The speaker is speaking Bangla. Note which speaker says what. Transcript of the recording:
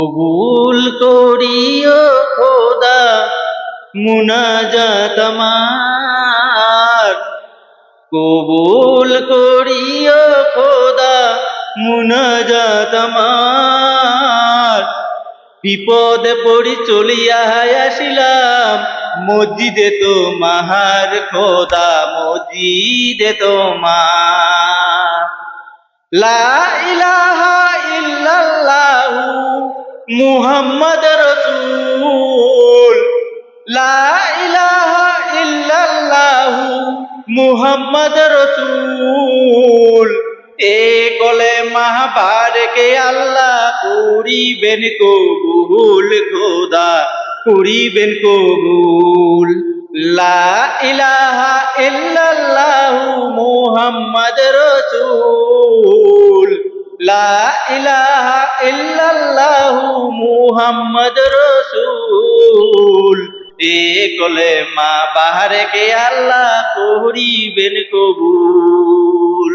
Speaker 1: কবুল করিও খোদা মুনাজাত আমার, কবুল করিও খোদা মুনাজাত আমার। বিপদে পড়ি চলিয়া আসিলাম মসজিদে তোমার খোদা, মসজিদে তোমার। লা ইলাহা ইল্লাল্লাহু মুহাম্মদ রাসূল, লা ইলাহা ইল্লাল্লাহু মুহাম্মদ রাসূল। এ কলেমা বারকে আল্লাহ করিবেন কবুল খোদা, করিবেন কবুল। লা ইলাহা ইল্লাল্লাহু মুহাম্মদ রাসূল, লা ইলাহা ইল্লাল্লাহু মুহাম্মদ রাসূল। এ কলেমা বারকে আল্লাহ করিবেন কবুল।